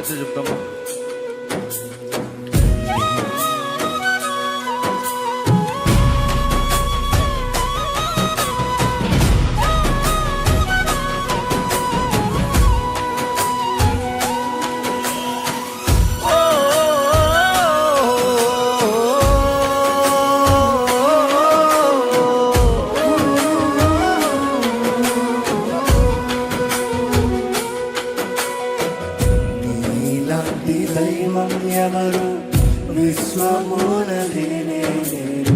స్వరమైతే చెప్తామా? దైవం ఎవరు విశ్వమున లేనే లేరు,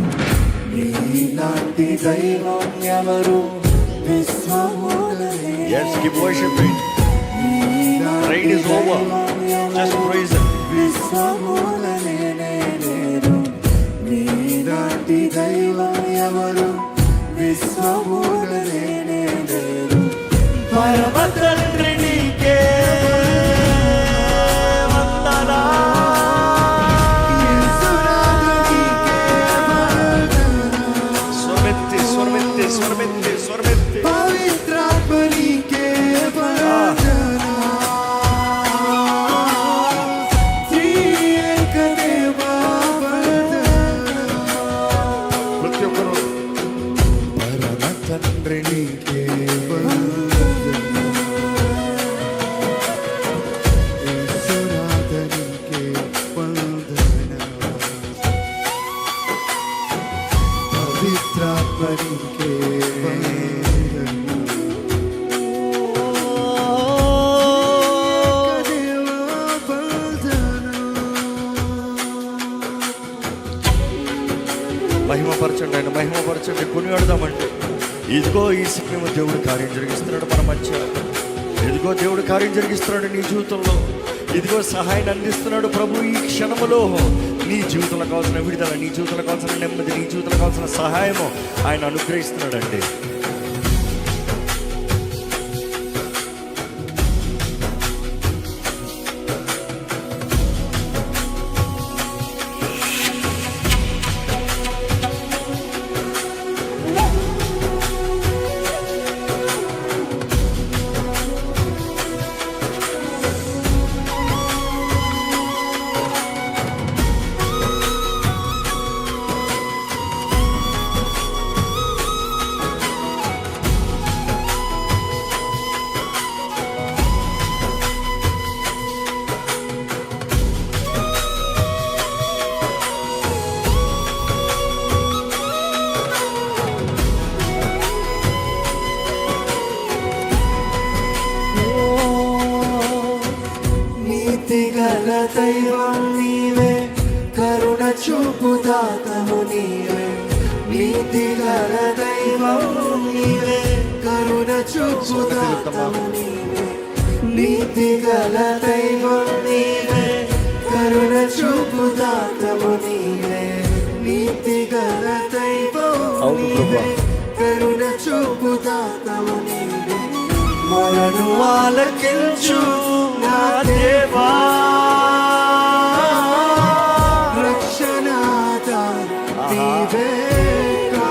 నీలాంటి దైవం ఎవరు విశ్వమున లేరు. Yes, keep worshiping. Rain is over. Just praise Him. విశ్వమున లేనే లేరు, నీలాంటి దైవం ఎవరు విశ్వమున లేనే లేరు. పరమ తండ్రి నీకే మహిమపరచండి, ఆయన మహిమపరచండి, కొనియాడదామంటే ఇదిగో ఈ సమయంలో దేవుడు కార్యం జరిగిస్తున్నాడు మన మధ్య. ఇదిగో దేవుడు కార్యం జరిగిస్తున్నాడు నీ జీవితంలో. ఇదిగో సహాయాన్ని అందిస్తున్నాడు ప్రభు. ఈ క్షణములో నీ జీవితంలో కావాల్సిన విడుదల, నీ జీవితంలో కావాల్సిన నెమ్మది, నీ జీవితంలో కావాల్సిన సహాయము ఆయన అనుగ్రహిస్తున్నాడండి. నీతిగల దైవం నీవే, కరుణ చూపు దాతము నీవే. నీతిగల దైవం నీవే, కరుణ చూపు దాతము నీవే. నీతిగల దైవం నీవే, కరుణ చూపు దాతము నీవే. నీతిగల దైవం నీవే, కరుణ చూపు దాతము నీవే. మొరను ఆలకించు నా దేవా, రక్షణాధారం నీవేగా.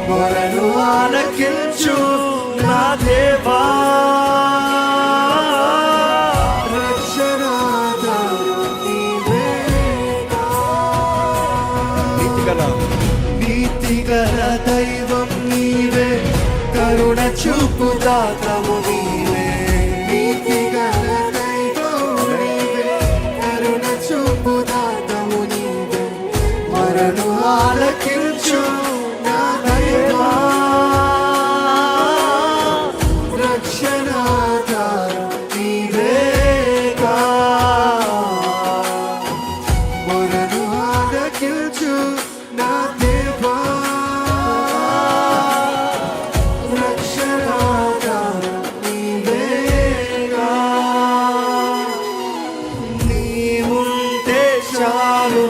మొరను ఆలకించు నా దేవా, రక్షణాధారం నీవేగా. నీతిగల దైవం నీవే, కరుణ చూపు దాతము నీవే. నీతిగల దైవం నీవే, కరుణ చూపు దాతము నీవే. మరణు ఆలకించు నా దేవా, రక్షణాధారం నీవేగా. మరణు ఆలకించు నా దేవా,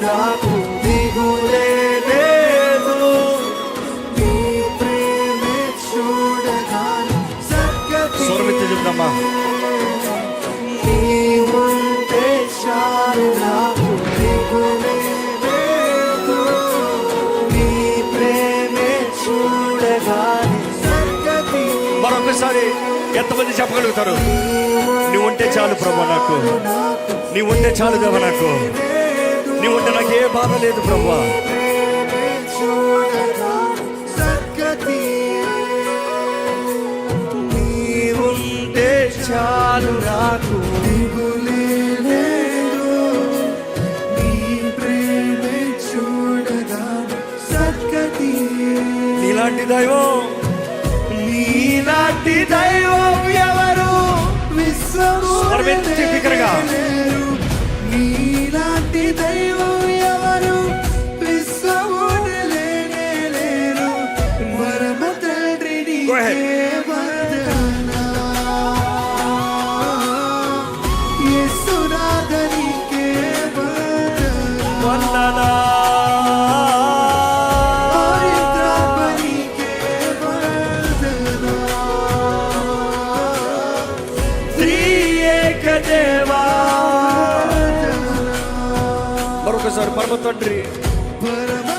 నాకు దిగులే లేదు. నీ ప్రేమే చూడగానే సద్గతి చెప్తామా? నీవుంటే చాలు నాకు దిగులే లేదు. నీ ప్రేమే చూడగానే సద్గతి. మరొకసారి ఎంతమంది చెప్పగలుగుతారు? నీ ఉంటే చాలు ప్రభు, నాకు నీ ఉంటే చాలు దేవా, నాకు నీ ఉంటే నాకు ఏ బాధ లేదు ప్రభు. నీ ఉంటే చాలు నాకు, నీలాంటి దైవం, నీలాంటి దైవం ఎవరు? స్వరమెత్తి బిగ్గరగా. నీలాంటి దైవం ఎవరు? విశ్వములేరు. పరమ తండ్రి నీకే వందనా, యేసునాథ నీకే వందనా, మరొకసారి పరమ తండ్రి, పరమ